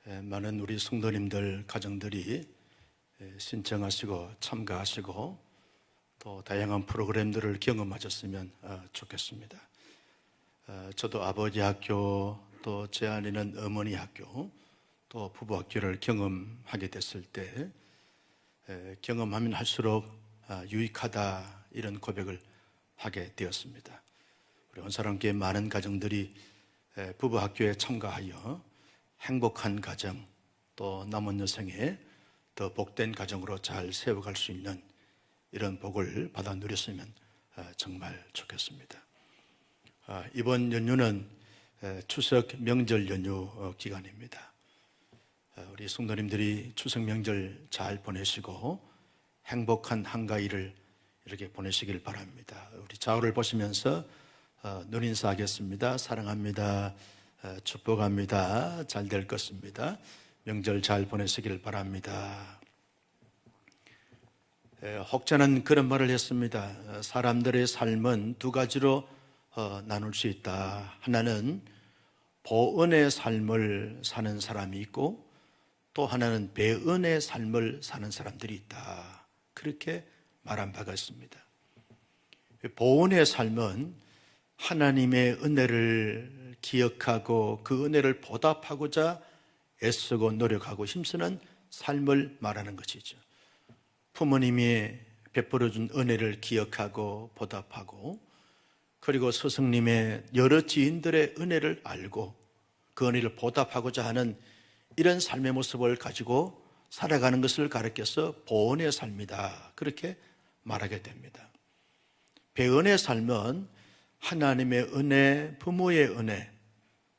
많은 우리 성도님들 가정들이 신청하시고 참가하시고 또 다양한 프로그램들을 경험하셨으면 좋겠습니다. 저도 아버지 학교, 또 제 아내는 어머니 학교, 또 부부 학교를 경험하게 됐을 때 경험하면 할수록 유익하다, 이런 고백을 하게 되었습니다. 우리 온사람교회 많은 가정들이 부부 학교에 참가하여 행복한 가정, 또 남은 여생에 더 복된 가정으로 잘 세워갈 수 있는 이런 복을 받아 누렸으면 정말 좋겠습니다. 이번 연휴는 추석 명절 연휴 기간입니다. 우리 성도님들이 추석 명절 잘 보내시고 행복한 한가위를 이렇게 보내시길 바랍니다. 우리 좌우를 보시면서 눈인사하겠습니다. 사랑합니다. 축복합니다. 잘 될 것입니다. 명절 잘 보내시길 바랍니다. 혹자는 그런 말을 했습니다. 사람들의 삶은 두 가지로 나눌 수 있다. 하나는 보은의 삶을 사는 사람이 있고, 또 하나는 배은의 삶을 사는 사람들이 있다. 그렇게 말한 바가 있습니다. 보은의 삶은 하나님의 은혜를 기억하고 그 은혜를 보답하고자 애쓰고 노력하고 힘쓰는 삶을 말하는 것이죠. 부모님이 베풀어준 은혜를 기억하고 보답하고, 그리고 스승님의 여러 지인들의 은혜를 알고 그 은혜를 보답하고자 하는 이런 삶의 모습을 가지고 살아가는 것을 가르쳐서 보은의 삶이다, 그렇게 말하게 됩니다. 배은의 삶은 하나님의 은혜, 부모의 은혜,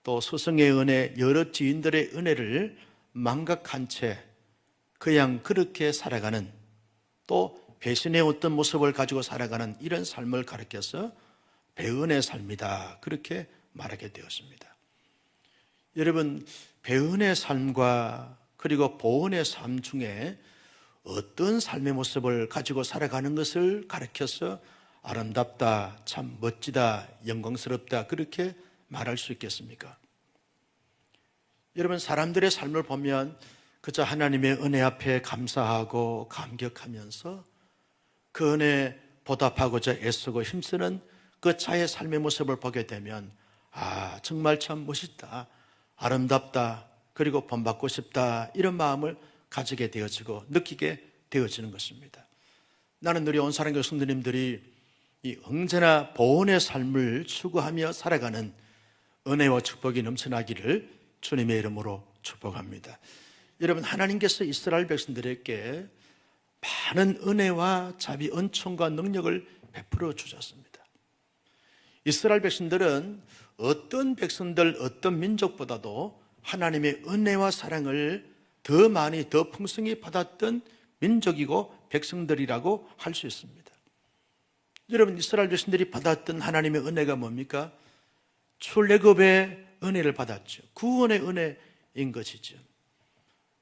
또 스승의 은혜, 여러 지인들의 은혜를 망각한 채 그냥 그렇게 살아가는, 또 배신의 어떤 모습을 가지고 살아가는 이런 삶을 가르쳐서 배은의 삶이다, 그렇게 말하게 되었습니다. 여러분, 배은의 삶과 그리고 보은의 삶 중에 어떤 삶의 모습을 가지고 살아가는 것을 가르쳐서 아름답다, 참 멋지다, 영광스럽다, 그렇게 말할 수 있겠습니까? 여러분, 사람들의 삶을 보면 그저 하나님의 은혜 앞에 감사하고 감격하면서 그 은혜 보답하고자 애쓰고 힘쓰는 그 자의 삶의 모습을 보게 되면 정말 참 멋있다, 아름답다, 그리고 본받고 싶다, 이런 마음을 가지게 되어지고 느끼게 되어지는 것입니다. 나는 우리 온사랑교회 성도님들이 이 언제나 보은의 삶을 추구하며 살아가는 은혜와 축복이 넘쳐나기를 주님의 이름으로 축복합니다. 여러분, 하나님께서 이스라엘 백성들에게 많은 은혜와 자비, 은총과 능력을 베풀어 주셨습니다. 이스라엘 백성들은 어떤 백성들, 어떤 민족보다도 하나님의 은혜와 사랑을 더 많이, 더 풍성히 받았던 민족이고 백성들이라고 할 수 있습니다. 여러분, 이스라엘 백성들이 받았던 하나님의 은혜가 뭡니까? 출애굽의 은혜를 받았죠. 구원의 은혜인 것이죠.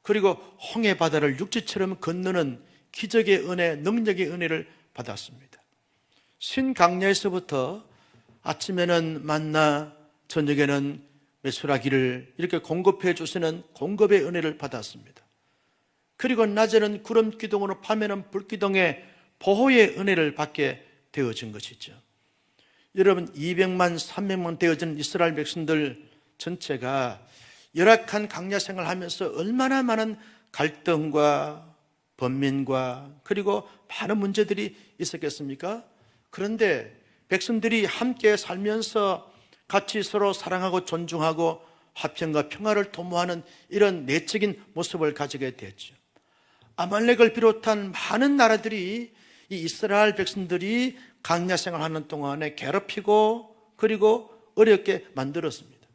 그리고 홍해 바다를 육지처럼 건너는 기적의 은혜, 능력의 은혜를 받았습니다. 신강야에서부터 아침에는 만나, 저녁에는 메추라기를 이렇게 공급해 주시는 공급의 은혜를 받았습니다. 그리고 낮에는 구름 기둥으로, 밤에는 불기둥의 보호의 은혜를 받게 되어진 것이죠. 여러분, 200만, 300만 되어진 이스라엘 백성들 전체가 열악한 강야 생활을 하면서 얼마나 많은 갈등과 번민과 그리고 많은 문제들이 있었겠습니까? 그런데 백성들이 함께 살면서 같이 서로 사랑하고 존중하고 화평과 평화를 도모하는 이런 내적인 모습을 가지게 됐죠. 아말렉을 비롯한 많은 나라들이 이 이스라엘 백성들이 강야 생활하는 동안에 괴롭히고 그리고 어렵게 만들었습니다.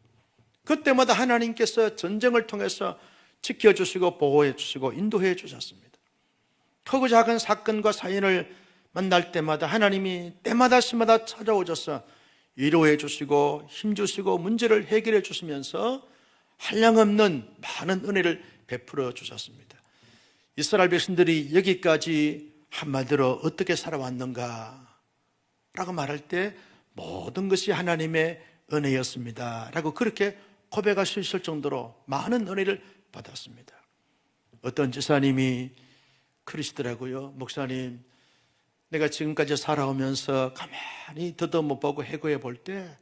그때마다 하나님께서 전쟁을 통해서 지켜주시고 보호해 주시고 인도해 주셨습니다. 크고 작은 사건과 사연을 만날 때마다 하나님이 때마다 시마다 찾아오셔서 위로해 주시고 힘주시고 문제를 해결해 주시면서 한량없는 많은 은혜를 베풀어 주셨습니다. 이스라엘 백성들이 여기까지 한마디로 어떻게 살아왔는가 라고 말할 때 모든 것이 하나님의 은혜였습니다 라고 그렇게 고백할 수 있을 정도로 많은 은혜를 받았습니다. 어떤 지사님이 그러시더라고요. 목사님, 내가 지금까지 살아오면서 가만히 더듬어 보고 해고해 볼 때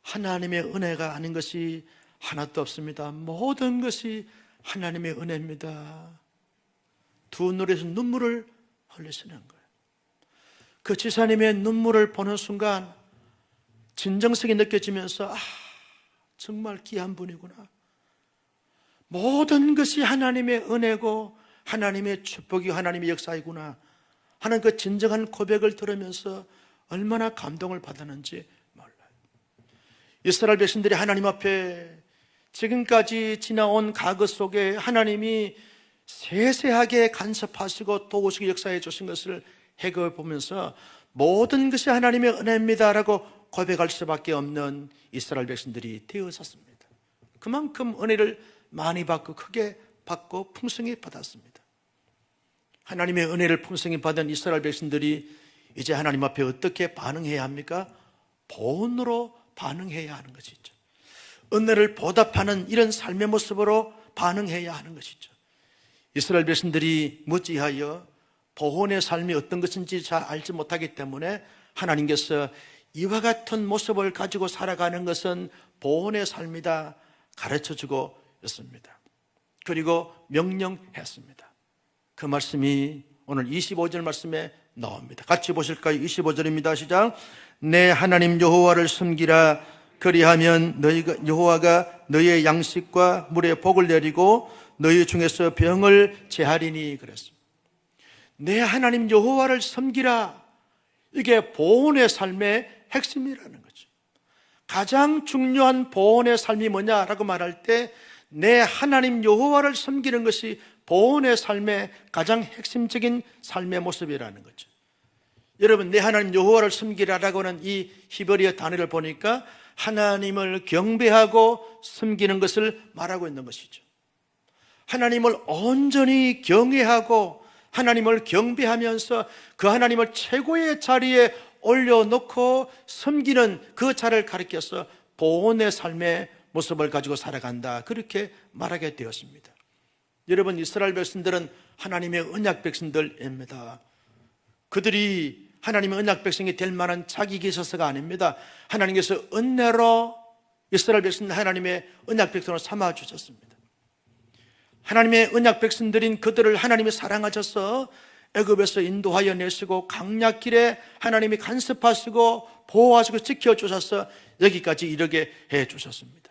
하나님의 은혜가 아닌 것이 하나도 없습니다. 모든 것이 하나님의 은혜입니다. 두 눈에서 눈물을 흘리시는 거예요. 그 지사님의 눈물을 보는 순간 진정성이 느껴지면서 정말 귀한 분이구나. 모든 것이 하나님의 은혜고 하나님의 축복이고 하나님의 역사이구나 하는 그 진정한 고백을 들으면서 얼마나 감동을 받았는지 몰라요. 이스라엘 백성들이 하나님 앞에 지금까지 지나온 과거 속에 하나님이 세세하게 간섭하시고 도우시고 역사해 주신 것을 해결해 보면서 모든 것이 하나님의 은혜입니다라고 고백할 수밖에 없는 이스라엘 백성들이 되어섰습니다. 그만큼 은혜를 많이 받고 크게 받고 풍성히 받았습니다. 하나님의 은혜를 풍성히 받은 이스라엘 백성들이 이제 하나님 앞에 어떻게 반응해야 합니까? 보응으로 반응해야 하는 것이죠. 은혜를 보답하는 이런 삶의 모습으로 반응해야 하는 것이죠. 이스라엘 백성들이 무지하여 보훈의 삶이 어떤 것인지 잘 알지 못하기 때문에 하나님께서 이와 같은 모습을 가지고 살아가는 것은 보훈의 삶이다 가르쳐주고 있습니다. 그리고 명령했습니다. 그 말씀이 오늘 25절 말씀에 나옵니다. 같이 보실까요? 25절입니다. 시작. 내 하나님 여호와를 섬기라. 그리하면 여호와가 너희의 양식과 물에 복을 내리고 너희 중에서 병을 제하리니 그랬습니다. 내 하나님 여호와를 섬기라. 이게 보훈의 삶의 핵심이라는 거죠. 가장 중요한 보훈의 삶이 뭐냐라고 말할 때 내 하나님 여호와를 섬기는 것이 보훈의 삶의 가장 핵심적인 삶의 모습이라는 거죠. 여러분, 내 하나님 여호와를 섬기라라고 하는 이 히브리어 단어를 보니까 하나님을 경배하고 섬기는 것을 말하고 있는 것이죠. 하나님을 온전히 경외하고 하나님을 경배하면서 그 하나님을 최고의 자리에 올려놓고 섬기는 그 자를 가리켜서 보훈의 삶의 모습을 가지고 살아간다, 그렇게 말하게 되었습니다. 여러분, 이스라엘 백성들은 하나님의 언약 백성들입니다. 그들이 하나님의 언약 백성이 될 만한 자격이 있어서가 아닙니다. 하나님께서 은혜로 이스라엘 백성들 하나님의 언약 백성으로 삼아주셨습니다. 하나님의 언약 백성들인 그들을 하나님이 사랑하셔서 애굽에서 인도하여 내시고 강약길에 하나님이 간섭하시고 보호하시고 지켜주셔서 여기까지 이르게 해주셨습니다.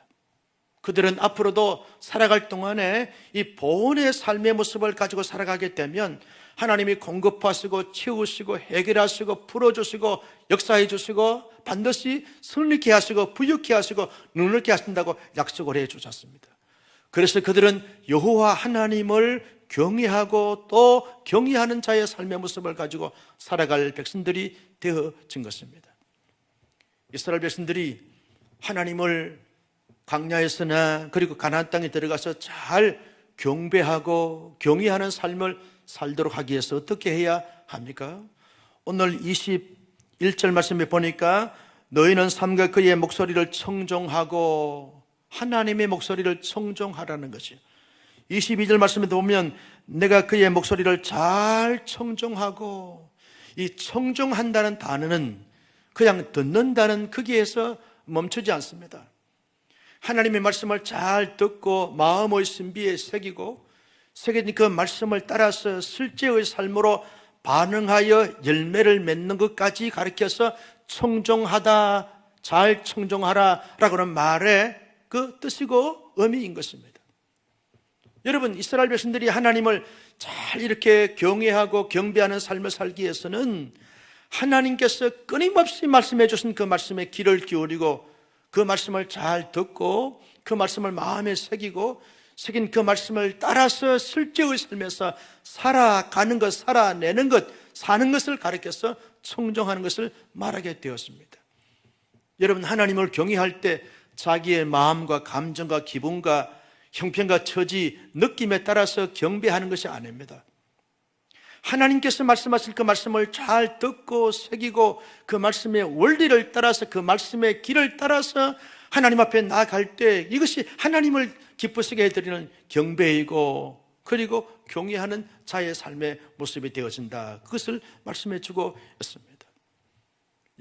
그들은 앞으로도 살아갈 동안에 이 보훈의 삶의 모습을 가지고 살아가게 되면 하나님이 공급하시고 채우시고 해결하시고 풀어주시고 역사해 주시고 반드시 승리케 하시고 부유케 하시고 눈을게 하신다고 약속을 해 주셨습니다. 그래서 그들은 여호와 하나님을 경외하고 또 경외하는 자의 삶의 모습을 가지고 살아갈 백성들이 되어진 것입니다. 이스라엘 백성들이 하나님을 광야에서나 그리고 가나안 땅에 들어가서 잘 경배하고 경외하는 삶을 살도록 하기 위해서 어떻게 해야 합니까? 오늘 21절 말씀에 보니까 너희는 삼가 그의 목소리를 청종하고, 하나님의 목소리를 청종하라는 것이에요. 22절 말씀에 보면 내가 그의 목소리를 잘 청종하고, 이 청종한다는 단어는 그냥 듣는다는 거기에서 멈추지 않습니다. 하나님의 말씀을 잘 듣고 마음의 신비에 새기고 새긴 그 말씀을 따라서 실제의 삶으로 반응하여 열매를 맺는 것까지 가르쳐서 청종하다, 잘 청종하라 라고 하는 말의 그 뜻이고 의미인 것입니다. 여러분, 이스라엘 백성들이 하나님을 잘 이렇게 경외하고 경배하는 삶을 살기 위해서는 하나님께서 끊임없이 말씀해 주신 그 말씀에 귀를 기울이고 그 말씀을 잘 듣고 그 말씀을 마음에 새기고 새긴 그 말씀을 따라서 실제의 삶에서 살아가는 것, 살아내는 것, 사는 것을 가르쳐서 청종하는 것을 말하게 되었습니다. 여러분, 하나님을 경외할 때 자기의 마음과 감정과 기분과 형편과 처지, 느낌에 따라서 경배하는 것이 아닙니다. 하나님께서 말씀하실 그 말씀을 잘 듣고 새기고 그 말씀의 원리를 따라서 그 말씀의 길을 따라서 하나님 앞에 나아갈 때 이것이 하나님을 기쁘시게 해드리는 경배이고 그리고 경외하는 자의 삶의 모습이 되어진다. 그것을 말씀해 주고 있습니다.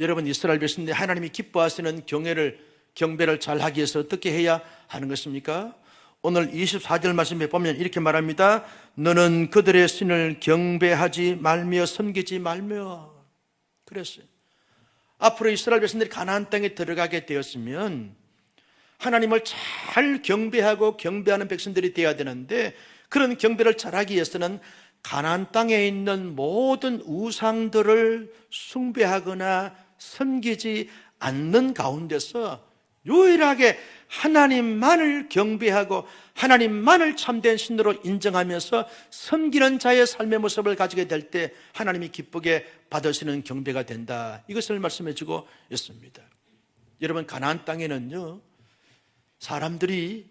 여러분, 이스라엘 백성들이 하나님이 기뻐하시는 경배를 잘 하기 위해서 어떻게 해야 하는 것입니까? 오늘 24절 말씀에 보면 이렇게 말합니다. 너는 그들의 신을 경배하지 말며 섬기지 말며. 그랬어요. 앞으로 이스라엘 백성들이 가나안 땅에 들어가게 되었으면 하나님을 잘 경배하고 경배하는 백성들이 되어야 되는데, 그런 경배를 잘하기 위해서는 가나안 땅에 있는 모든 우상들을 숭배하거나 섬기지 않는 가운데서 유일하게 하나님만을 경배하고 하나님만을 참된 신으로 인정하면서 섬기는 자의 삶의 모습을 가지게 될 때 하나님이 기쁘게 받으시는 경배가 된다. 이것을 말씀해 주고 있습니다. 여러분, 가나안 땅에는요, 사람들이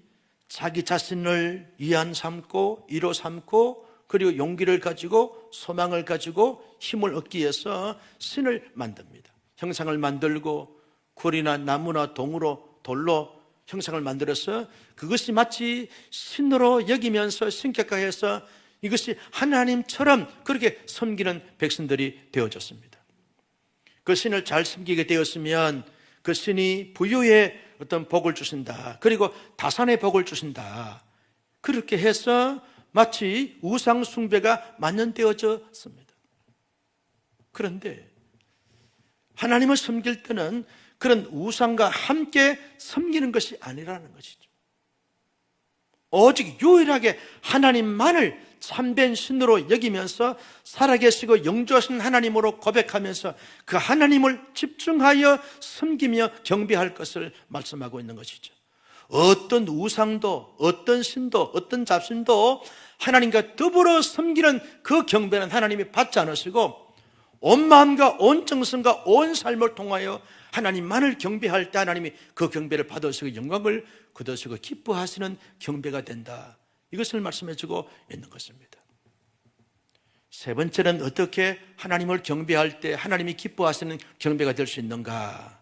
자기 자신을 위안 삼고 위로 삼고 그리고 용기를 가지고 소망을 가지고 힘을 얻기 위해서 신을 만듭니다. 형상을 만들고 굴이나 나무나 돌로 형상을 만들어서 그것이 마치 신으로 여기면서 신격화해서 이것이 하나님처럼 그렇게 섬기는 백성들이 되어졌습니다. 그 신을 잘 섬기게 되었으면 그 신이 부유의 어떤 복을 주신다. 그리고 다산의 복을 주신다. 그렇게 해서 마치 우상 숭배가 만연되어졌습니다. 그런데 하나님을 섬길 때는 그런 우상과 함께 섬기는 것이 아니라는 것이죠. 오직 유일하게 하나님만을 참된 신으로 여기면서 살아계시고 영조하신 하나님으로 고백하면서 그 하나님을 집중하여 섬기며 경배할 것을 말씀하고 있는 것이죠. 어떤 우상도 어떤 신도 어떤 잡신도 하나님과 더불어 섬기는 그 경배는 하나님이 받지 않으시고, 온 마음과 온 정성과 온 삶을 통하여 하나님만을 경배할 때 하나님이 그 경배를 받으시고 영광을 거두시고 기뻐하시는 경배가 된다. 이것을 말씀해 주고 있는 것입니다. 세 번째는 어떻게 하나님을 경배할 때 하나님이 기뻐하시는 경배가 될 수 있는가?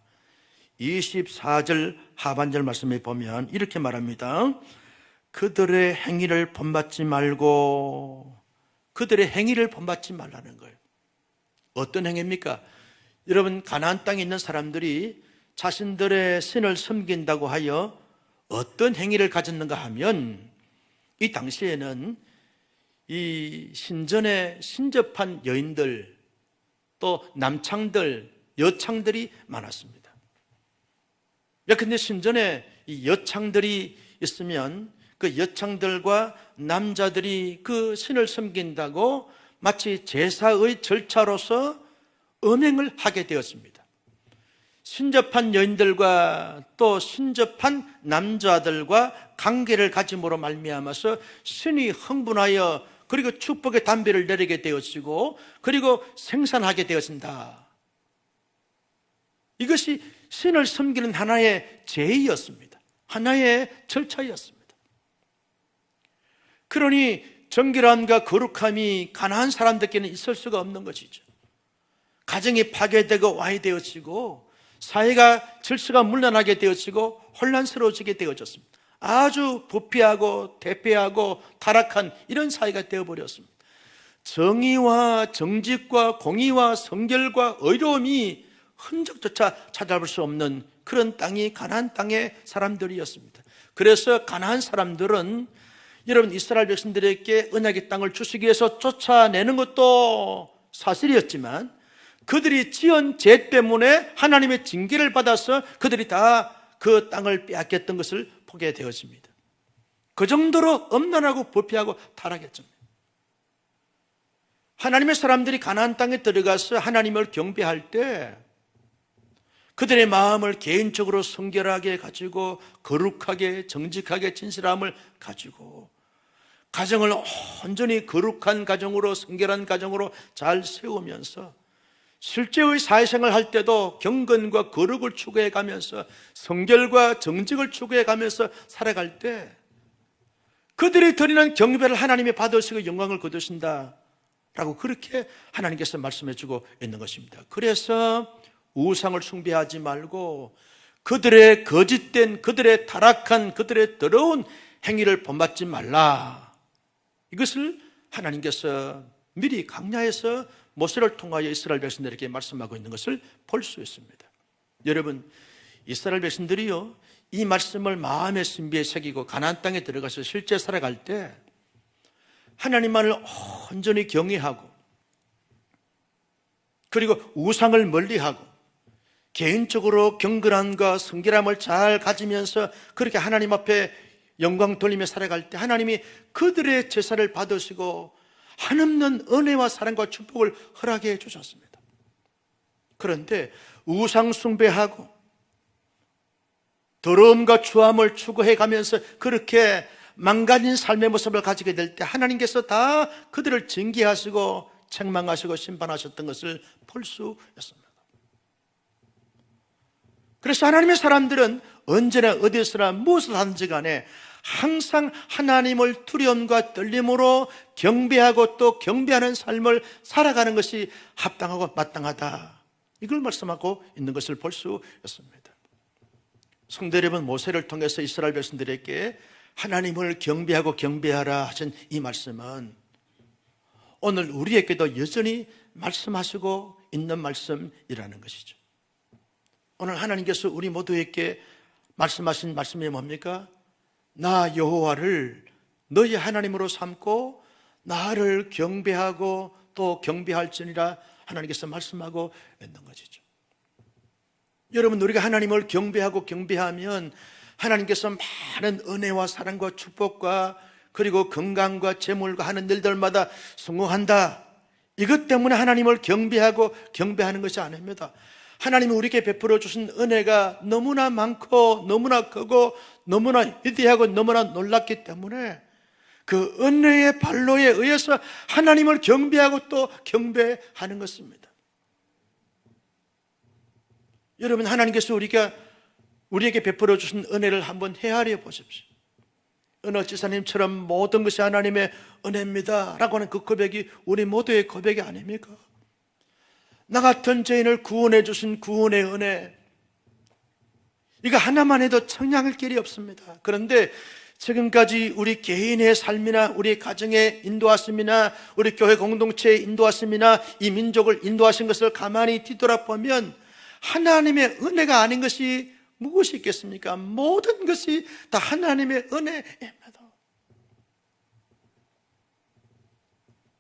24절 하반절 말씀에 보면 이렇게 말합니다. 그들의 행위를 본받지 말고. 그들의 행위를 본받지 말라는 거예요. 어떤 행위입니까? 여러분, 가나안 땅에 있는 사람들이 자신들의 신을 섬긴다고 하여 어떤 행위를 가졌는가 하면, 이 당시에는 이 신전에 신접한 여인들 또 남창들, 여창들이 많았습니다. 그런데 신전에 이 여창들이 있으면 그 여창들과 남자들이 그 신을 섬긴다고 마치 제사의 절차로서 음행을 하게 되었습니다. 신접한 여인들과 또 신접한 남자들과 관계를 가짐으로 말미암아서 신이 흥분하여 그리고 축복의 담배를 내리게 되었고 그리고 생산하게 되었습니다. 이것이 신을 섬기는 하나의 제의였습니다. 하나의 절차였습니다. 그러니 정결함과 거룩함이 가나안 사람들께는 있을 수가 없는 것이죠. 가정이 파괴되고 와해되어지고 사회가 질서가 문란하게 되어지고 혼란스러워지게 되어졌습니다. 아주 부패하고 대패하고 타락한 이런 사회가 되어버렸습니다. 정의와 정직과 공의와 성결과 의로움이 흔적조차 찾아볼 수 없는 그런 땅이 가나안 땅의 사람들이었습니다. 그래서 가나안 사람들은 여러분, 이스라엘 백성들에게 언약의 땅을 주시기 위해서 쫓아내는 것도 사실이었지만 그들이 지은 죄 때문에 하나님의 징계를 받아서 그들이 다 그 땅을 빼앗겼던 것을 보게 되어집니다. 그 정도로 엄난하고 부패하고 타락했죠. 하나님의 사람들이 가나안 땅에 들어가서 하나님을 경배할 때 그들의 마음을 개인적으로 성결하게 가지고 거룩하게 정직하게 진실함을 가지고 가정을 온전히 거룩한 가정으로 성결한 가정으로 잘 세우면서 실제의 사회생활을 할 때도 경건과 거룩을 추구해 가면서 성결과 정직을 추구해 가면서 살아갈 때 그들이 드리는 경배를 하나님이 받으시고 영광을 거두신다라고 그렇게 하나님께서 말씀해 주고 있는 것입니다. 그래서 우상을 숭배하지 말고 그들의 거짓된, 그들의 타락한, 그들의 더러운 행위를 본받지 말라. 이것을 하나님께서 미리 강야에서 모세를 통하여 이스라엘 백성들에게 말씀하고 있는 것을 볼 수 있습니다. 여러분, 이스라엘 백성들이요, 이 말씀을 마음의 신비에 새기고 가나안 땅에 들어가서 실제 살아갈 때 하나님만을 온전히 경외하고, 그리고 우상을 멀리하고 개인적으로 경건함과 성결함을 잘 가지면서 그렇게 하나님 앞에 영광 돌리며 살아갈 때 하나님이 그들의 제사를 받으시고 한없는 은혜와 사랑과 축복을 허락해 주셨습니다. 그런데 우상 숭배하고 더러움과 추함을 추구해 가면서 그렇게 망가진 삶의 모습을 가지게 될 때 하나님께서 다 그들을 징계하시고 책망하시고 심판하셨던 것을 볼 수 있습니다. 그래서 하나님의 사람들은 언제나 어디서나 무엇을 하든지 간에 항상 하나님을 두려움과 떨림으로 경배하고 또 경배하는 삶을 살아가는 것이 합당하고 마땅하다, 이걸 말씀하고 있는 것을 볼 수 있습니다. 성도 여러분, 모세를 통해서 이스라엘 백성들에게 하나님을 경배하고 경배하라 하신 이 말씀은 오늘 우리에게도 여전히 말씀하시고 있는 말씀이라는 것이죠. 오늘 하나님께서 우리 모두에게 말씀하신 말씀이 뭡니까? 나 여호와를 너희 하나님으로 삼고 나를 경배하고 또 경배할지니라 하나님께서 말씀하고 있는 것이죠. 여러분, 우리가 하나님을 경배하고 경배하면 하나님께서 많은 은혜와 사랑과 축복과 그리고 건강과 재물과 하는 일들마다 성공한다, 이것 때문에 하나님을 경배하고 경배하는 것이 아닙니다. 하나님이 우리에게 베풀어 주신 은혜가 너무나 많고 너무나 크고 너무나 위대하고 너무나 놀랍기 때문에 그 은혜의 발로에 의해서 하나님을 경배하고 또 경배하는 것입니다. 여러분, 하나님께서 우리에게 베풀어 주신 은혜를 한번 헤아려 보십시오. 어느 지사님처럼 모든 것이 하나님의 은혜입니다 라고 하는 그 고백이 우리 모두의 고백이 아닙니까? 나 같은 죄인을 구원해 주신 구원의 은혜, 이거 하나만 해도 청량할 길이 없습니다. 그런데 지금까지 우리 개인의 삶이나 우리 가정의 인도하심이나 우리 교회 공동체의 인도하심이나 이 민족을 인도하신 것을 가만히 뒤돌아보면 하나님의 은혜가 아닌 것이 무엇이 있겠습니까? 모든 것이 다 하나님의 은혜입니다.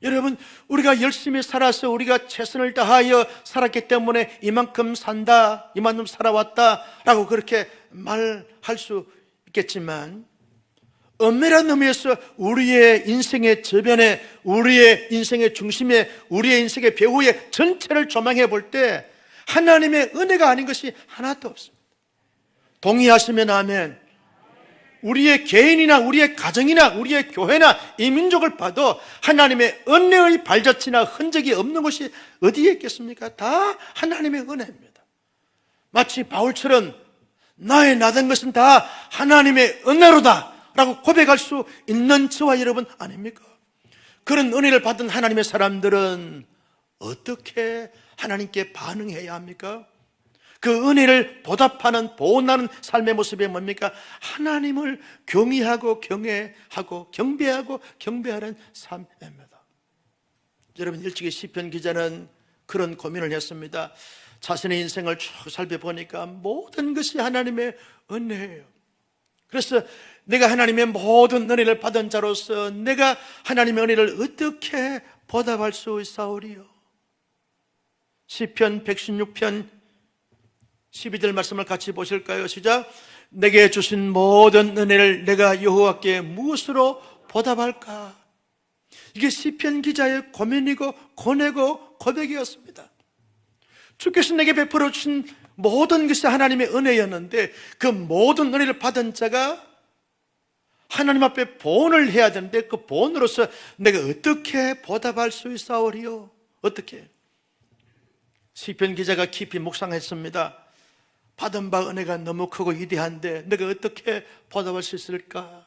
여러분, 우리가 열심히 살아서 우리가 최선을 다하여 살았기 때문에 이만큼 산다, 이만큼 살아왔다 라고 그렇게 말할 수 있겠지만 엄밀한 의미에서 우리의 인생의 저변에, 우리의 인생의 중심에, 우리의 인생의 배후의 전체를 조망해 볼 때 하나님의 은혜가 아닌 것이 하나도 없습니다. 동의하시면 아멘. 우리의 개인이나 우리의 가정이나 우리의 교회나 이 민족을 봐도 하나님의 은혜의 발자취나 흔적이 없는 것이 어디에 있겠습니까? 다 하나님의 은혜입니다. 마치 바울처럼 나의 나된 것은 다 하나님의 은혜로다 라고 고백할 수 있는 저와 여러분 아닙니까? 그런 은혜를 받은 하나님의 사람들은 어떻게 하나님께 반응해야 합니까? 그 은혜를 보답하는 보온하는 삶의 모습이 뭡니까? 하나님을 경외하고 경외하고 경배하고 경배하는 삶입니다. 여러분, 일찍이 시편 기자는 그런 고민을 했습니다. 자신의 인생을 쭉 살펴보니까 모든 것이 하나님의 은혜예요. 그래서 내가 하나님의 모든 은혜를 받은 자로서 내가 하나님의 은혜를 어떻게 보답할 수 있사오리요? 시편 116편 12절 말씀을 같이 보실까요? 시작. 내게 주신 모든 은혜를 내가 여호와께 무엇으로 보답할까? 이게 시편 기자의 고민이고 고뇌고 고백이었습니다. 주께서 내게 베풀어 주신 모든 것이 하나님의 은혜였는데 그 모든 은혜를 받은 자가 하나님 앞에 보온을 해야 되는데 그 보온으로서 내가 어떻게 보답할 수 있사오리요? 어떻게? 시편 기자가 깊이 묵상했습니다. 받은 바 은혜가 너무 크고 위대한데 내가 어떻게 보답할 수 있을까?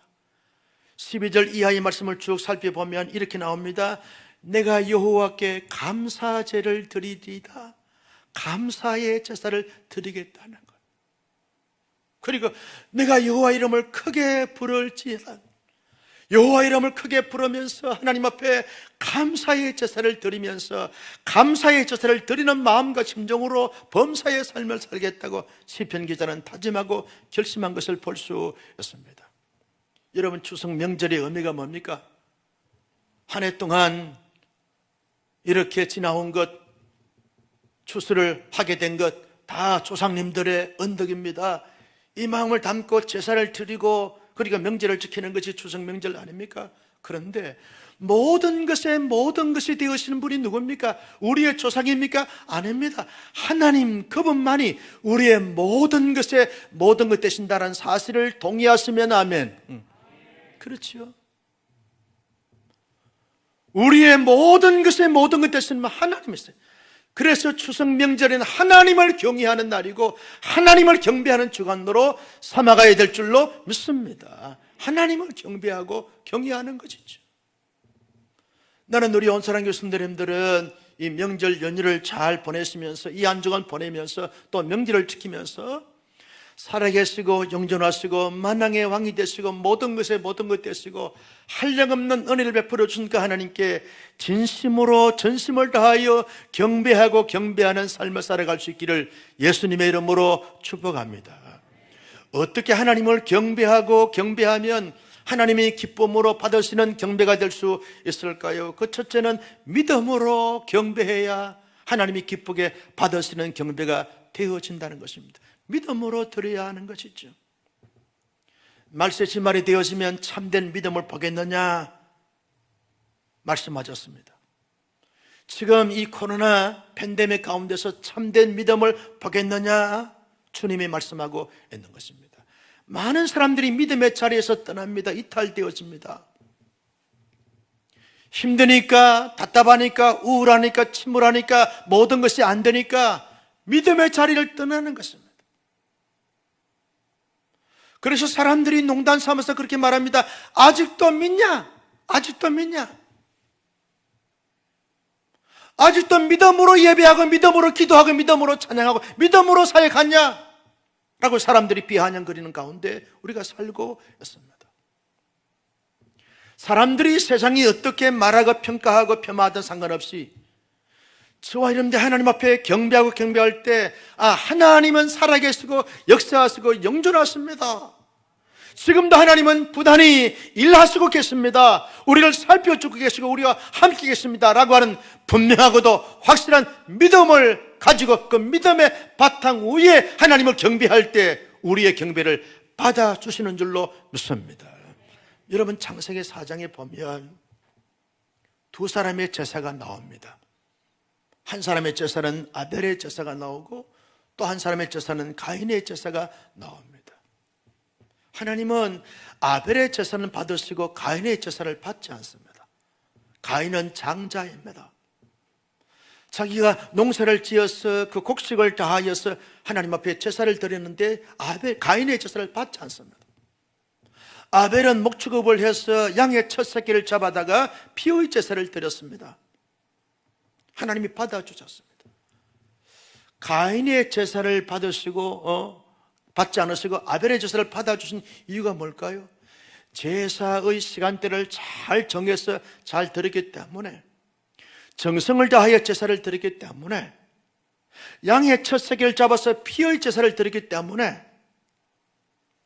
12절 이하의 말씀을 쭉 살펴보면 이렇게 나옵니다. 내가 여호와께 감사제를 드리리이다. 감사의 제사를 드리겠다는 것. 그리고 내가 여호와 이름을 크게 부를지어다. 여호와 이름을 크게 부르면서 하나님 앞에 감사의 제사를 드리면서 감사의 제사를 드리는 마음과 심정으로 범사의 삶을 살겠다고 시편 기자는 다짐하고 결심한 것을 볼 수 있습니다. 여러분, 추석 명절의 의미가 뭡니까? 한 해 동안 이렇게 지나온 것, 추수를 하게 된 것 다 조상님들의 언덕입니다. 이 마음을 담고 제사를 드리고 그러니까 명절을 지키는 것이 추석 명절 아닙니까? 그런데 모든 것이 되으시는 분이 누굽니까? 우리의 조상입니까? 아닙니다. 하나님 그분만이 우리의 모든 것에 모든 것 되신다는 사실을 동의하시면 아멘. 그렇죠. 우리의 모든 것에 모든 것 되시는 분 하나님이세요. 그래서 추석 명절에는 하나님을 경외하는 날이고 하나님을 경배하는 주간으로 삼아가야 될 줄로 믿습니다. 하나님을 경배하고 경외하는 것이죠. 나는 우리 온사랑 교수님들은 이 명절 연휴를 잘 보내시면서 이 한 주간 보내면서 또 명절을 지키면서 살아계시고 영존하시고 만왕의 왕이 되시고 모든 것에 모든 것 되시고 한량없는 은혜를 베풀어 주신 그 하나님께 진심으로 전심을 다하여 경배하고 경배하는 삶을 살아갈 수 있기를 예수님의 이름으로 축복합니다. 어떻게 하나님을 경배하고 경배하면 하나님이 기쁨으로 받으시는 경배가 될 수 있을까요? 그 첫째는 믿음으로 경배해야 하나님이 기쁘게 받으시는 경배가 되어진다는 것입니다. 믿음으로 드려야 하는 것이죠. 말세지 말이 되어지면 참된 믿음을 보겠느냐 말씀하셨습니다. 지금 이 코로나 팬데믹 가운데서 참된 믿음을 보겠느냐 주님이 말씀하고 있는 것입니다. 많은 사람들이 믿음의 자리에서 떠납니다. 이탈되어집니다. 힘드니까, 답답하니까, 우울하니까, 침울하니까, 모든 것이 안 되니까 믿음의 자리를 떠나는 것입니다. 그래서 사람들이 농담 삼아서 그렇게 말합니다. 아직도 믿냐? 아직도 믿냐? 아직도 믿음으로 예배하고 믿음으로 기도하고 믿음으로 찬양하고 믿음으로 사역하냐? 라고 사람들이 비아냥거리는 가운데 우리가 살고 있습니다. 사람들이 세상이 어떻게 말하고 평가하고 폄하하든 상관없이 저와 여러분들 하나님 앞에 경배하고 경배할 때 하나님은 살아계시고 역사하시고 영존하십니다. 지금도 하나님은 부단히 일하시고 계십니다. 우리를 살펴주고 계시고 우리와 함께 계십니다 라고 하는 분명하고도 확실한 믿음을 가지고 그 믿음의 바탕 위에 하나님을 경배할 때 우리의 경배를 받아주시는 줄로 믿습니다. 여러분, 창세기 4장에 보면 두 사람의 제사가 나옵니다. 한 사람의 제사는 아벨의 제사가 나오고 또 한 사람의 제사는 가인의 제사가 나옵니다. 하나님은 아벨의 제사는 받으시고 가인의 제사를 받지 않습니다. 가인은 장자입니다. 자기가 농사를 지어서 그 곡식을 다하여서 하나님 앞에 제사를 드렸는데 가인의 제사를 받지 않습니다. 아벨은 목축업을 해서 양의 첫 새끼를 잡아다가 피의 제사를 드렸습니다. 하나님이 받아주셨습니다. 가인의 제사를 받지 않으시고 아벨의 제사를 받아주신 이유가 뭘까요? 제사의 시간대를 잘 정해서 잘 드렸기 때문에, 정성을 다하여 제사를 드렸기 때문에, 양의 첫 새끼를 잡아서 피의 제사를 드렸기 때문에,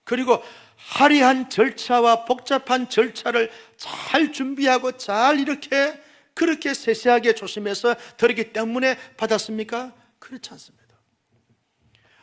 그리고 화려한 절차와 복잡한 절차를 잘 준비하고 잘 이렇게 그렇게 세세하게 조심해서 드렸기 때문에 받았습니까? 그렇지 않습니다.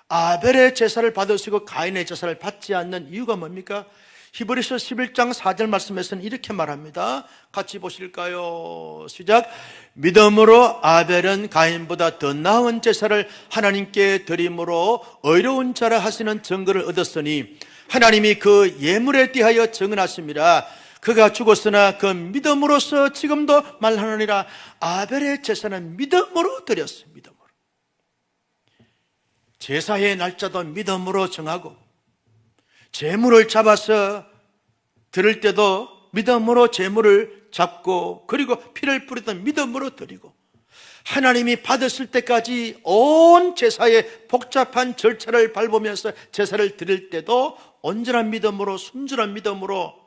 아벨의 제사를 받으시고 가인의 제사를 받지 않는 이유가 뭡니까? 히브리서 11장 4절 말씀에서는 이렇게 말합니다. 같이 보실까요? 시작. 믿음으로 아벨은 가인보다 더 나은 제사를 하나님께 드림으로 의로운 자라 하시는 증거를 얻었으니 하나님이 그 예물에 대하여 증언하심이라. 그가 죽었으나 그 믿음으로서 지금도 말하느니라. 아벨의 제사는 믿음으로 드렸습니다. 믿음으로. 제사의 날짜도 믿음으로 정하고, 제물을 잡아서 드릴 때도 믿음으로 제물을 잡고, 그리고 피를 뿌리던 믿음으로 드리고, 하나님이 받으실 때까지 온 제사의 복잡한 절차를 밟으면서 제사를 드릴 때도 온전한 믿음으로, 순전한 믿음으로,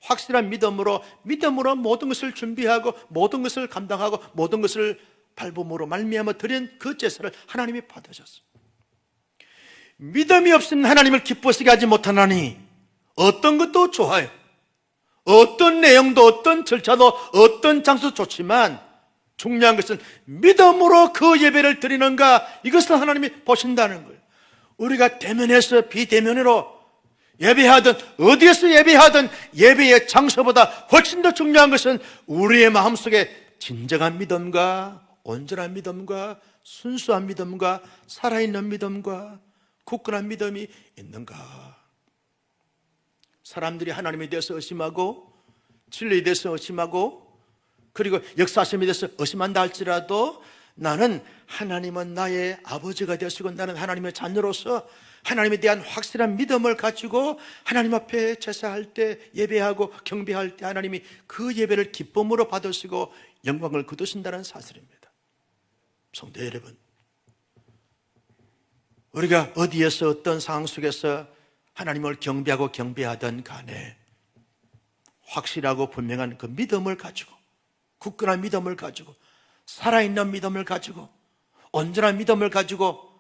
확실한 믿음으로 모든 것을 준비하고 모든 것을 감당하고 모든 것을 밟음으로 말미암아 드린 그 제사를 하나님이 받으셨어요. 믿음이 없으면 하나님을 기쁘시게 하지 못하나니 어떤 것도 좋아요. 어떤 내용도, 어떤 절차도, 어떤 장소도 좋지만 중요한 것은 믿음으로 그 예배를 드리는가, 이것을 하나님이 보신다는 거예요. 우리가 대면에서 비대면으로 예배하든 어디에서 예배하든 예배의 장소보다 훨씬 더 중요한 것은 우리의 마음속에 진정한 믿음과 온전한 믿음과 순수한 믿음과 살아있는 믿음과 굳건한 믿음이 있는가. 사람들이 하나님에 대해서 의심하고 진리에 대해서 의심하고 그리고 역사심에 대해서 의심한다 할지라도 나는 하나님은 나의 아버지가 되시고 나는 하나님의 자녀로서 하나님에 대한 확실한 믿음을 가지고 하나님 앞에 제사할 때, 예배하고 경배할 때 하나님이 그 예배를 기쁨으로 받으시고 영광을 거두신다는 사실입니다. 성도 여러분, 우리가 어디에서 어떤 상황 속에서 하나님을 경배하고 경배하던 간에 확실하고 분명한 그 믿음을 가지고, 굳건한 믿음을 가지고, 살아있는 믿음을 가지고, 온전한 믿음을 가지고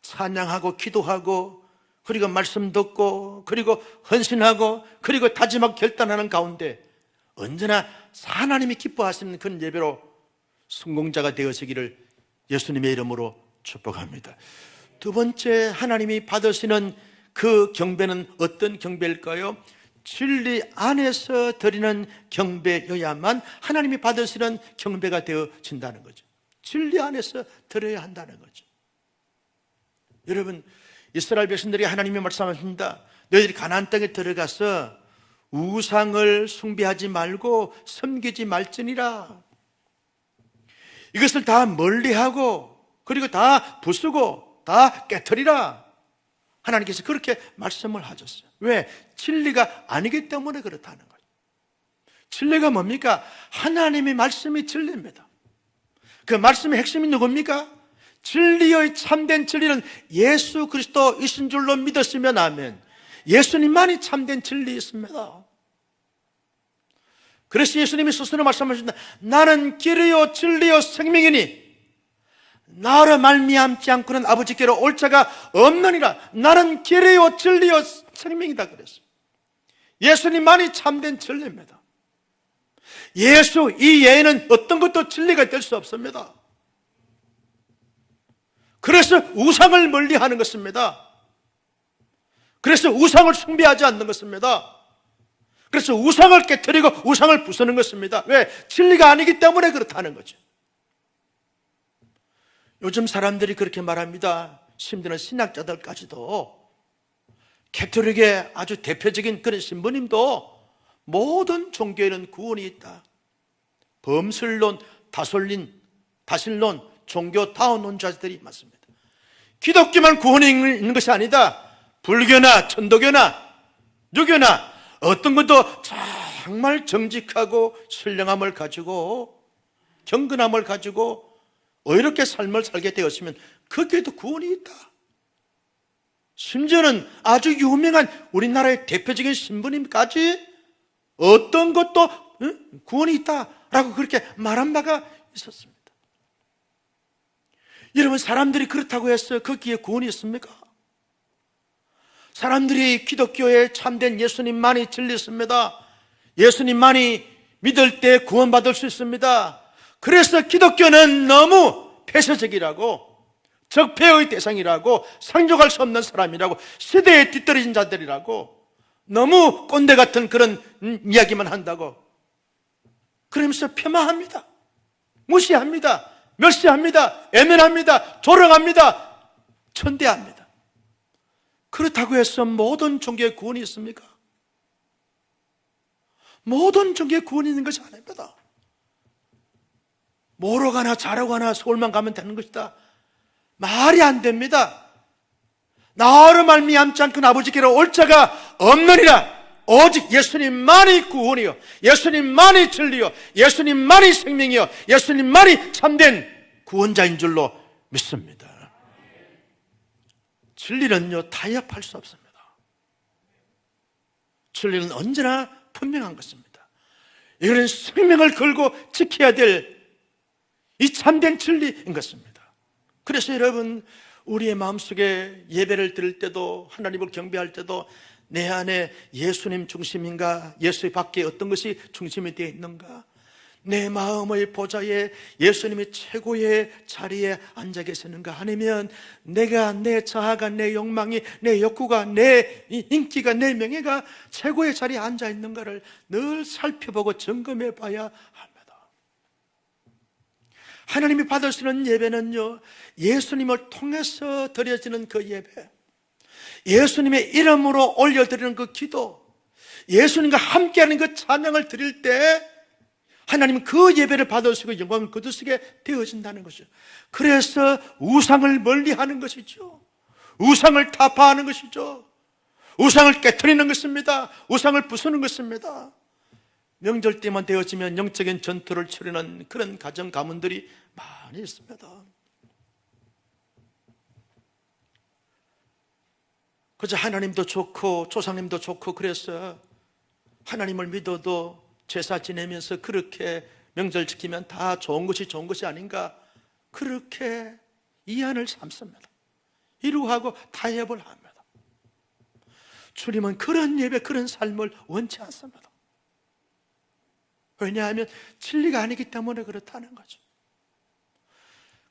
찬양하고 기도하고 그리고 말씀 듣고 그리고 헌신하고 그리고 다짐하고 결단하는 가운데 언제나 하나님이 기뻐하시는 그런 예배로 성공자가 되어지기를 예수님의 이름으로 축복합니다. 두 번째, 하나님이 받으시는 그 경배는 어떤 경배일까요? 진리 안에서 드리는 경배여야만 하나님이 받으시는 경배가 되어진다는 거죠. 진리 안에서 드려야 한다는 거죠. 여러분, 이스라엘 백성들이 하나님이 말씀하십니다. 너희들이 가나안 땅에 들어가서 우상을 숭배하지 말고 섬기지 말지니라. 이것을 다 멀리하고 그리고 다 부수고 다 깨트리라. 하나님께서 그렇게 말씀을 하셨어요. 왜? 진리가 아니기 때문에 그렇다는 거예요. 진리가 뭡니까? 하나님의 말씀이 진리입니다. 그 말씀의 핵심이 누굽니까? 진리의 참된 진리는 예수 그리스도이신 줄로 믿었으면 아멘. 예수님만이 참된 진리였습니다. 그래서 예수님이 스스로 말씀하셨습니다. 나는 길이요 진리요 생명이니 나로 말미암지 않고는 아버지께로 올 자가 없느니라. 나는 길이요 진리요 생명이다 그랬어요. 예수님만이 참된 진리입니다. 예수 이외에는 어떤 것도 진리가 될 수 없습니다. 그래서 우상을 멀리하는 것입니다. 그래서 우상을 숭배하지 않는 것입니다. 그래서 우상을 깨뜨리고 우상을 부수는 것입니다. 왜? 진리가 아니기 때문에 그렇다는 거죠. 요즘 사람들이 그렇게 말합니다. 심지어는 신학자들까지도, 캐톨릭의 아주 대표적인 그런 신부님도 모든 종교에는 구원이 있다. 범술론, 다신론, 종교 다운론자들이 많습니다. 기독교만 구원이 있는 것이 아니다. 불교나 천도교나 유교나 어떤 것도 정말 정직하고 신령함을 가지고 경건함을 가지고 의롭게 삶을 살게 되었으면 거기에도 구원이 있다. 심지어는 아주 유명한 우리나라의 대표적인 신부님까지 어떤 것도 구원이 있다라고 그렇게 말한 바가 있었습니다. 여러분, 사람들이 그렇다고 해서 거기에 구원이 있습니까? 사람들이 기독교에 참된 예수님만이 진리입니다. 예수님만이 믿을 때 구원받을 수 있습니다. 그래서 기독교는 너무 폐쇄적이라고, 적폐의 대상이라고, 상종할 수 없는 사람이라고, 시대에 뒤떨어진 자들이라고, 너무 꼰대 같은 그런 이야기만 한다고 그러면서 폄하합니다. 무시합니다. 멸시합니다. 애면합니다. 조롱합니다. 천대합니다. 그렇다고 해서 모든 종교에 구원이 있습니까? 모든 종교에 구원이 있는 것이 아닙니다. 뭐로 가나 자러 가나 서울만 가면 되는 것이다. 말이 안 됩니다. 나로 말미암지 않고는 아버지께로 올 자가 없느니라. 오직 예수님만이 구원이요, 예수님만이 진리요, 예수님만이 생명이요, 예수님만이 참된 구원자인 줄로 믿습니다. 진리는요, 타협할 수 없습니다. 진리는 언제나 분명한 것입니다. 이거는 생명을 걸고 지켜야 될 이 참된 진리인 것입니다. 그래서 여러분, 우리의 마음속에 예배를 드릴 때도, 하나님을 경배할 때도 내 안에 예수님 중심인가, 예수 밖에 어떤 것이 중심이 되어 있는가, 내 마음의 보좌에 예수님이 최고의 자리에 앉아 계시는가, 아니면 내가, 내 자아가, 내 욕망이, 내 욕구가, 내 인기가, 내 명예가 최고의 자리에 앉아 있는가를 늘 살펴보고 점검해 봐야 합니다. 하나님이 받으시는 예배는요, 예수님을 통해서 드려지는 그 예배, 예수님의 이름으로 올려드리는 그 기도, 예수님과 함께하는 그 찬양을 드릴 때 하나님은 그 예배를 받으시고 영광을 거두시게 되어진다는 것이죠. 그래서 우상을 멀리하는 것이죠. 우상을 타파하는 것이죠. 우상을 깨트리는 것입니다. 우상을 부수는 것입니다. 명절 때만 되어지면 영적인 전투를 치르는 그런 가정 가문들이 많이 있습니다. 그저 하나님도 좋고 조상님도 좋고 그래서 하나님을 믿어도 제사 지내면서 그렇게 명절 지키면 다 좋은 것이 아닌가, 그렇게 이안을 삼습니다. 이루하고 타협을 합니다. 주님은 그런 예배, 그런 삶을 원치 않습니다. 왜냐하면 진리가 아니기 때문에 그렇다는 거죠.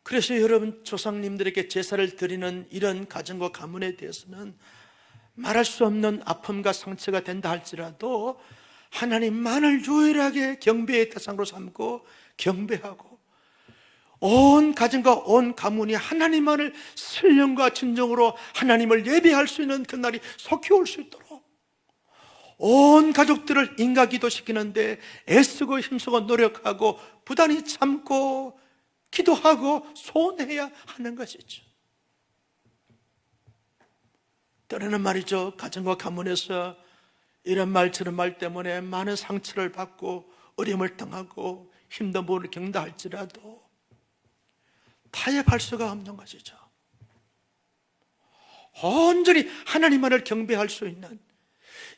그래서 여러분, 조상님들에게 제사를 드리는 이런 가정과 가문에 대해서는 말할 수 없는 아픔과 상처가 된다 할지라도 하나님만을 유일하게 경배의 대상으로 삼고 경배하고, 온 가정과 온 가문이 하나님만을 신령과 진정으로 하나님을 예배할 수 있는 그날이 속히 올 수 있도록 온 가족들을 인가기도시키는데 애쓰고 힘쓰고 노력하고 부단히 참고 기도하고 소원해야 하는 것이죠. 때로는 말이죠, 가정과 가문에서 이런 말 저런 말 때문에 많은 상처를 받고 어려움을 당하고 힘든 부분을 겪는다 할지라도 타협할 수가 없는 것이죠. 온전히 하나님만을 경배할 수 있는,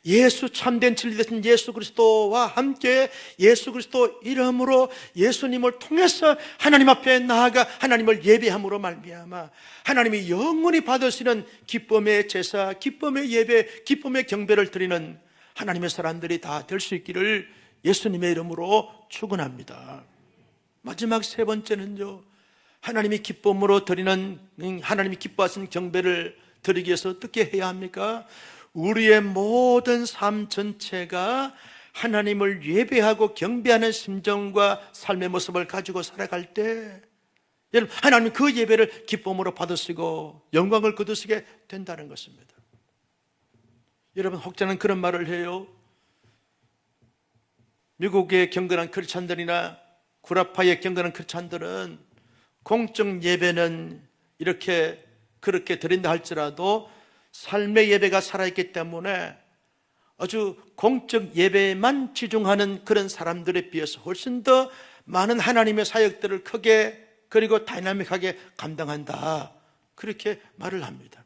예수 참된 진리 되신 예수 그리스도와 함께 예수 그리스도 이름으로 예수님을 통해서 하나님 앞에 나아가 하나님을 예배함으로 말미암아 하나님이 영원히 받으시는 기쁨의 제사, 기쁨의 예배, 기쁨의 경배를 드리는 하나님의 사람들이 다 될 수 있기를 예수님의 이름으로 축원합니다. 마지막 세 번째는요, 하나님이 기쁨으로 드리는, 하나님이 기뻐하시는 경배를 드리기 위해서 어떻게 해야 합니까? 우리의 모든 삶 전체가 하나님을 예배하고 경배하는 심정과 삶의 모습을 가지고 살아갈 때 여러분, 하나님은 그 예배를 기쁨으로 받으시고 영광을 거두시게 된다는 것입니다. 여러분, 혹자는 그런 말을 해요. 미국의 경건한 크리스찬들이나 구라파의 경건한 크리스찬들은 공적 예배는 그렇게 드린다 할지라도 삶의 예배가 살아있기 때문에 아주 공적 예배만 치중하는 그런 사람들에 비해서 훨씬 더 많은 하나님의 사역들을 크게 그리고 다이나믹하게 감당한다, 그렇게 말을 합니다.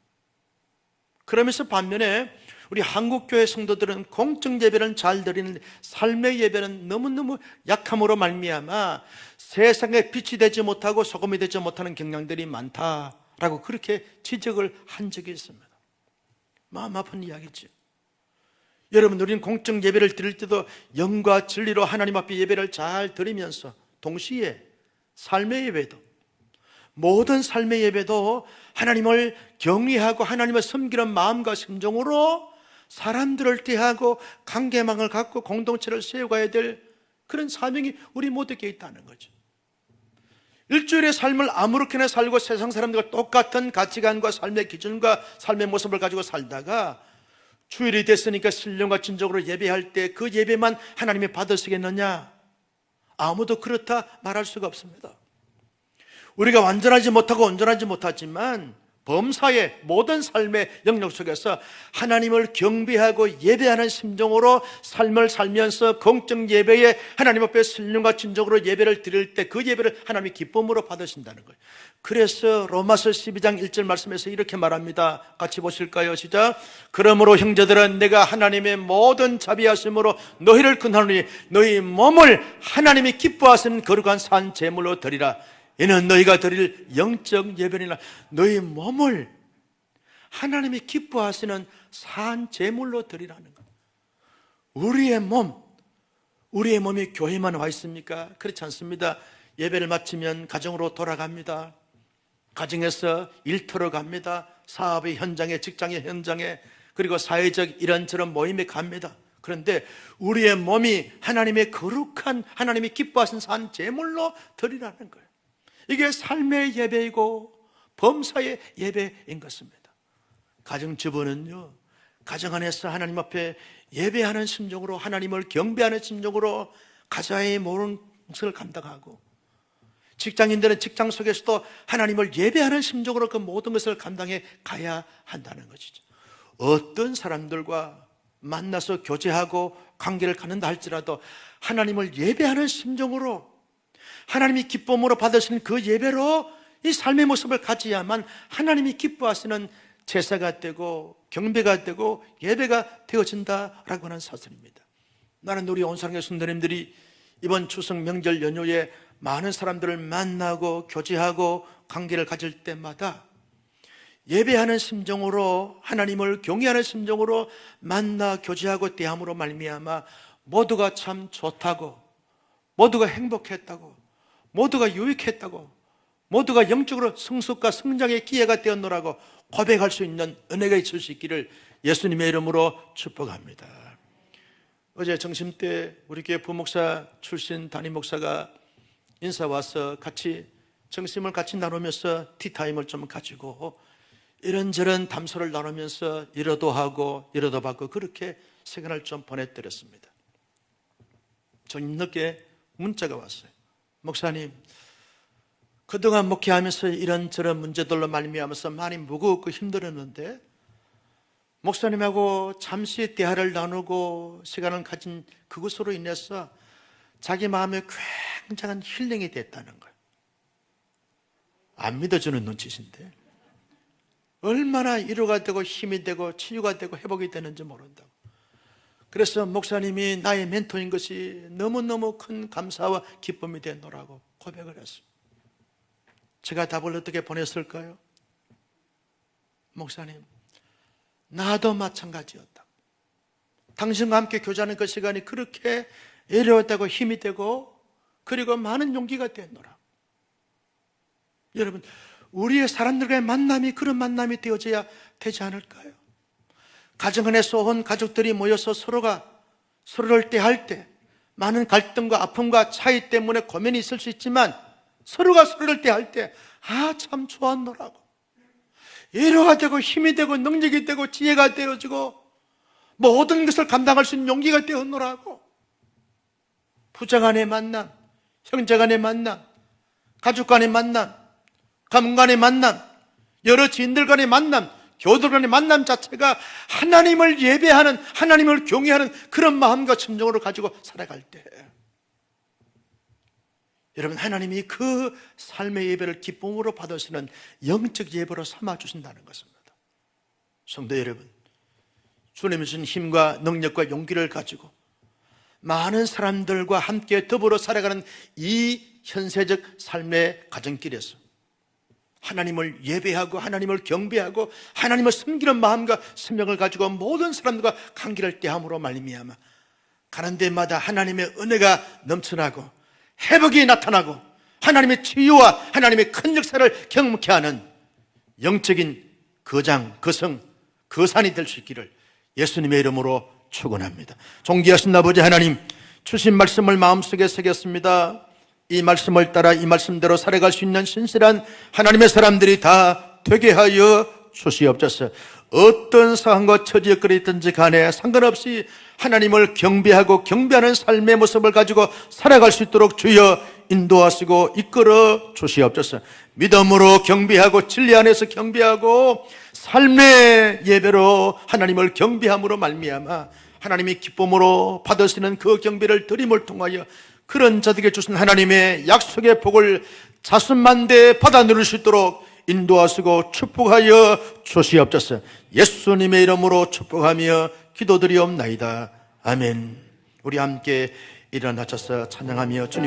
그러면서 반면에 우리 한국교회 성도들은 공적 예배는 잘 드리는 삶의 예배는 너무너무 약함으로 말미암아 세상에 빛이 되지 못하고 소금이 되지 못하는 경향들이 많다라고 그렇게 지적을 한 적이 있습니다. 마음 아픈 이야기죠. 여러분, 우리는 공적 예배를 드릴 때도 영과 진리로 하나님 앞에 예배를 잘 드리면서 동시에 삶의 예배도, 모든 삶의 예배도 하나님을 경외하고 하나님을 섬기는 마음과 심정으로 사람들을 대하고 관계망을 갖고 공동체를 세워가야 될 그런 사명이 우리 모두에게 있다는 거죠. 일주일의 삶을 아무렇게나 살고 세상 사람들과 똑같은 가치관과 삶의 기준과 삶의 모습을 가지고 살다가 주일이 됐으니까 신령과 진정으로 예배할 때 그 예배만 하나님이 받으시겠느냐? 아무도 그렇다 말할 수가 없습니다. 우리가 완전하지 못하고 온전하지 못하지만 범사의 모든 삶의 영역 속에서 하나님을 경배하고 예배하는 심정으로 삶을 살면서 공적 예배에 하나님 앞에 신령과 진정으로 예배를 드릴 때 그 예배를 하나님이 기쁨으로 받으신다는 거예요. 그래서 로마서 12장 1절 말씀에서 이렇게 말합니다. 같이 보실까요? 시작. 그러므로 형제들은 내가 하나님의 모든 자비하심으로 너희를 근하노니 너희 몸을 하나님이 기뻐하시는 거룩한 산 제물로 드리라. 이는 너희가 드릴 영적 예배니라. 너희 몸을 하나님이 기뻐하시는 산 제물로 드리라는 거예요. 우리의 몸이 교회만 와 있습니까? 그렇지 않습니다. 예배를 마치면 가정으로 돌아갑니다. 가정에서 일터로 갑니다. 사업의 현장에, 직장의 현장에, 그리고 사회적 이런저런 모임에 갑니다. 그런데 우리의 몸이 하나님의 거룩한, 하나님이 기뻐하신 산 제물로 드리라는 거예요. 이게 삶의 예배이고 범사의 예배인 것입니다. 가정주부는요, 가정 안에서 하나님 앞에 예배하는 심정으로, 하나님을 경배하는 심정으로 가정의 모든 것을 감당하고, 직장인들은 직장 속에서도 하나님을 예배하는 심정으로 그 모든 것을 감당해 가야 한다는 것이죠. 어떤 사람들과 만나서 교제하고 관계를 갖는다 할지라도 하나님을 예배하는 심정으로, 하나님이 기쁨으로 받으시는 그 예배로 이 삶의 모습을 가져야만 하나님이 기뻐하시는 제사가 되고 경배가 되고 예배가 되어진다라고 하는 사실입니다. 나는 우리 온상의 성도님들이 이번 추석 명절 연휴에 많은 사람들을 만나고 교제하고 관계를 가질 때마다 예배하는 심정으로, 하나님을 경외하는 심정으로 만나 교제하고 대함으로 말미암아 모두가 참 좋다고, 모두가 행복했다고, 모두가 유익했다고, 모두가 영적으로 성숙과 성장의 기회가 되었노라고 고백할 수 있는 은혜가 있을 수 있기를 예수님의 이름으로 축복합니다. 어제 점심 때 우리 교회 부목사 출신 담임 목사가 인사 와서 같이 점심을 같이 나누면서 티타임을 좀 가지고 이런저런 담소를 나누면서 이러도 하고 이러도 받고 그렇게 시간을 좀 보내드렸습니다. 좀 늦게 문자가 왔어요. 목사님, 그동안 목회하면서 이런저런 문제들로 말미암아서 많이 무겁고 힘들었는데 목사님하고 잠시 대화를 나누고 시간을 가진 그것으로 인해서 자기 마음에 굉장한 힐링이 됐다는 거예요. 안 믿어주는 눈치신데 얼마나 위로가 되고 힘이 되고 치유가 되고 회복이 되는지 모른다고. 그래서 목사님이 나의 멘토인 것이 너무너무 큰 감사와 기쁨이 되노라고 고백을 했습니다. 제가 답을 어떻게 보냈을까요? 목사님, 나도 마찬가지였다. 당신과 함께 교제하는 그 시간이 그렇게 애로웠다고 힘이 되고 그리고 많은 용기가 되노라. 여러분, 우리의 사람들과의 만남이 그런 만남이 되어져야 되지 않을까요? 가정 안에서 온 가족들이 모여서 서로가 서로를 대할 때 많은 갈등과 아픔과 차이 때문에 고민이 있을 수 있지만 서로가 서로를 대할 때 참 좋았노라고, 위로가 되고 힘이 되고 능력이 되고 지혜가 되어지고 모든 것을 감당할 수 있는 용기가 되었노라고. 부자 간의 만남, 형제 간의 만남, 가족 간의 만남, 가문 간의 만남, 여러 지인들 간의 만남, 교우들 간의 만남 자체가 하나님을 예배하는, 하나님을 경외하는 그런 마음과 심정으로 가지고 살아갈 때 여러분, 하나님이 그 삶의 예배를 기쁨으로 받으시는 영적 예배로 삼아주신다는 것입니다. 성도 여러분, 주님이 주신 힘과 능력과 용기를 가지고 많은 사람들과 함께 더불어 살아가는 이 현세적 삶의 가정길에서 하나님을 예배하고 하나님을 경배하고 하나님을 섬기는 마음과 생명을 가지고 모든 사람들과 관계를 대함으로 말미암아 가는 데마다 하나님의 은혜가 넘쳐나고 회복이 나타나고 하나님의 치유와 하나님의 큰 역사를 경험케 하는 영적인 거장, 거성, 거산이 될 수 있기를 예수님의 이름으로 축원합니다. 존귀하신 아버지 하나님, 주신 말씀을 마음속에 새겼습니다. 이 말씀을 따라 이 말씀대로 살아갈 수 있는 신실한 하나님의 사람들이 다 되게 하여 주시옵소서. 어떤 상황과 처지에 있든지 간에 상관없이 하나님을 경배하고 경배하는 삶의 모습을 가지고 살아갈 수 있도록 주여 인도하시고 이끌어 주시옵소서. 믿음으로 경배하고 진리 안에서 경배하고 삶의 예배로 하나님을 경배함으로 말미암아 하나님이 기쁨으로 받으시는 그 경배를 드림을 통하여 그런 자들에게 주신 하나님의 약속의 복을 자수만대 받아 누릴 수 있도록 인도하시고 축복하여 주시옵소서. 예수님의 이름으로 축복하며 기도드리옵나이다. 아멘. 우리 함께 일어나셔서 찬양하며 주님